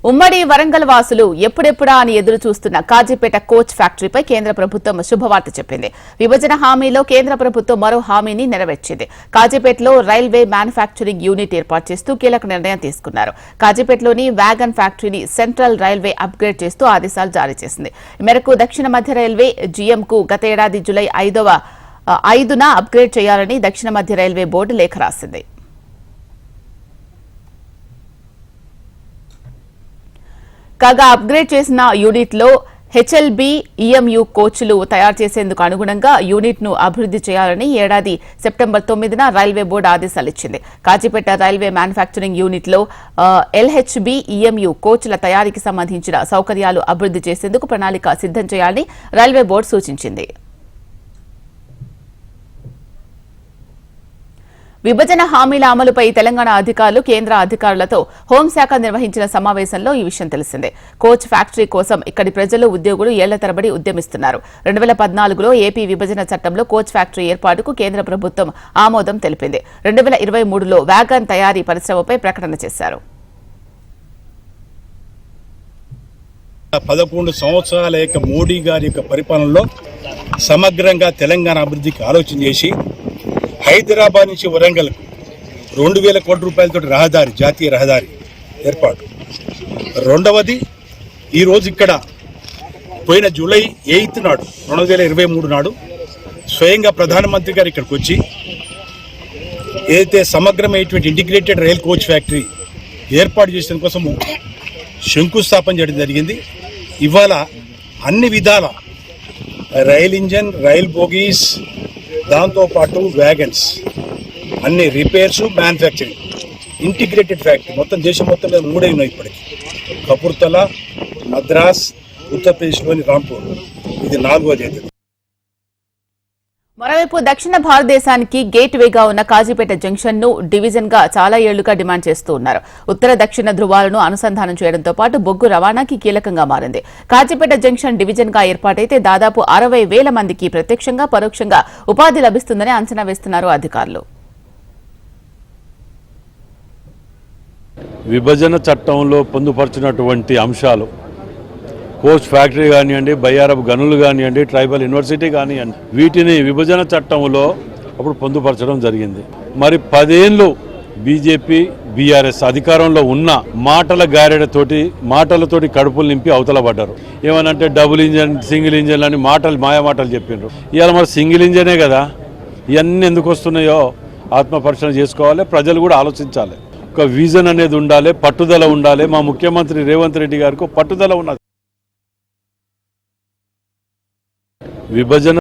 ఉమ్మడి వరంగల్ వాసులు ఎప్పుడెప్పుడా అని ఎదురు చూస్తున్న కాజీపేట కోచ్ ఫ్యాక్టరీపై కేంద్ర ప్రభుత్వం శుభవార్త చెప్పింది. విభజన హామీలో కేంద్ర ప్రభుత్వం మరో హామీని నెరవేర్చింది. కాజీపేటలో రైల్వే మ్యానుఫ్యాక్చరింగ్ యూనిట్ ఏర్పాటు చేస్తూ కీలక నిర్ణయం తీసుకున్నారు. కాజీపేటలోని వ్యాగన్ ఫ్యాక్టరీని సెంట్రల్ రైల్వే అప్గ్రేడ్ చేస్తూ ఆదేశాలు జారీ చేసింది. ఈ మేరకు దక్షిణ మధ్య రైల్వే జీఎంకు గత ఏడాది జూలై 5న అప్గ్రేడ్ చేయాలని దక్షిణ మధ్య రైల్వే బోర్డు లేఖ రాసింది. కాగా అప్గ్రేడ్ చేసిన యూనిట్ లో హెచ్ఎల్బీ ఈఎంయూ కోచ్లు తయారు చేసేందుకు అనుగుణంగా యూనిట్ ను అభివృద్ది చేయాలని ఏడాది సెప్టెంబర్ 9న రైల్వే బోర్డు ఆదేశాలు ఇచ్చింది. కాజీపేట రైల్వే మ్యానుఫ్యాక్చరింగ్ యూనిట్ లో ఎల్హెచ్బీ ఈఎంయూ కోచ్ల తయారీకి సంబంధించిన సౌకర్యాలు అభివృద్ది చేసేందుకు ప్రణాళిక సిద్దం చేయాలని రైల్వే బోర్డు సూచించింది. విభజన హామీల అమలుపై తెలంగాణ అధికారులు కేంద్ర అధికారులతో హోంశాఖ నిర్వహించిన సమావేశంలో ఈ విషయం తెలిసిందే. కోచ్ ఫ్యాక్టరీ కోసం ఇక్కడి ప్రజలు ఉద్యోగులు ఏళ్ల తరబడి ఉద్యమిస్తున్నారు. 2014లో ఏపీ విభజన చట్టంలో కోచ్ ఫ్యాక్టరీ ఏర్పాటుకు కేంద్ర ప్రభుత్వం ఆమోదం తెలిపింది. 2023లో వ్యాగన్ తయారీ పరిశ్రమపై ప్రకటన చేశారు. 11 సంవత్సరాల మోడీ గారి పరిపాలనలో సమగ్రంగా తెలంగాణ అభివృద్ధికి ఆలోచన చేసి హైదరాబాద్ నుంచి వరంగల్కు 2000 కోట్ల రూపాయలతో రహదారి, జాతీయ రహదారి ఏర్పాటు. రెండవది, ఈరోజు ఇక్కడ పోయిన జూలై 8 నాడు 2023 నాడు స్వయంగా ప్రధానమంత్రి గారు ఇక్కడికి వచ్చి ఏదైతే సమగ్రమైనటువంటి ఇంటిగ్రేటెడ్ రైల్ కోచ్ ఫ్యాక్టరీ ఏర్పాటు చేసిన కోసం శంకుస్థాపన చేయడం జరిగింది. ఇవాళ అన్ని విధాల రైల్ ఇంజన్, రైల్ బోగీస్, దాంతోపాటు వ్యాగన్స్, అన్ని రిపేర్స్, మ్యానుఫ్యాక్చరింగ్ ఇంటిగ్రేటెడ్ ఫ్యాక్టరీ మొత్తం దేశం మొత్తం మీద 3 ఉన్నాయి ఇప్పటికి. కపుర్తలా, మద్రాస్, ఉత్తరప్రదేశ్లోని రాంపూర్, ఇది 4వది అయితే. మరోవైపు దక్షిణ భారతదేశానికి గేట్ వేగా ఉన్న కాజీపేట జంక్షన్ ను డివిజన్ గా చాలా ఏళ్లుగా డిమాండ్ చేస్తూ ఉన్నారు. ఉత్తర దక్షిణ ధృవాలను అనుసంధానం చేయడంతో పాటు బొగ్గు రవాణాకి కీలకంగా మారింది. కాజీపేట జంక్షన్ డివిజన్ గా ఏర్పాటైతే దాదాపు 60,000 మందికి ప్రత్యక్షంగా పరోక్షంగా ఉపాధి లభిస్తుందని అంచనా వేస్తున్నారు అధికారులు. విభజన చట్టంలో పొందుపరిచినటువంటి అంశాలు, కోచ్ ఫ్యాక్టరీ కానివ్వండి, బయ్యారపు గనులు కానివ్వండి, ట్రైబల్ యూనివర్సిటీ కానివ్వండి, వీటిని విభజన చట్టంలో అప్పుడు పొందుపరచడం జరిగింది. మరి 10 ఏళ్ళు బీజేపీ బీఆర్ఎస్ అధికారంలో ఉన్న మాటల గారెడతోటి, మాటలతోటి కడుపులు నింపి అవతల పడ్డారు. ఏమనంటే డబుల్ ఇంజన్, సింగిల్ ఇంజన్ అని మాటలు, మాయమాటలు చెప్పిండ్రు. ఇవాళ మరి సింగిల్ ఇంజనే కదా, ఇవన్నీ ఎందుకు వస్తున్నాయో ఆత్మపరిశీలన చేసుకోవాలి. ప్రజలు కూడా ఆలోచించాలి. ఒక విజన్ అనేది ఉండాలి, పట్టుదల ఉండాలి. మా ముఖ్యమంత్రి రేవంత్ రెడ్డి గారికి పట్టుదల ఉన్నది. విభజన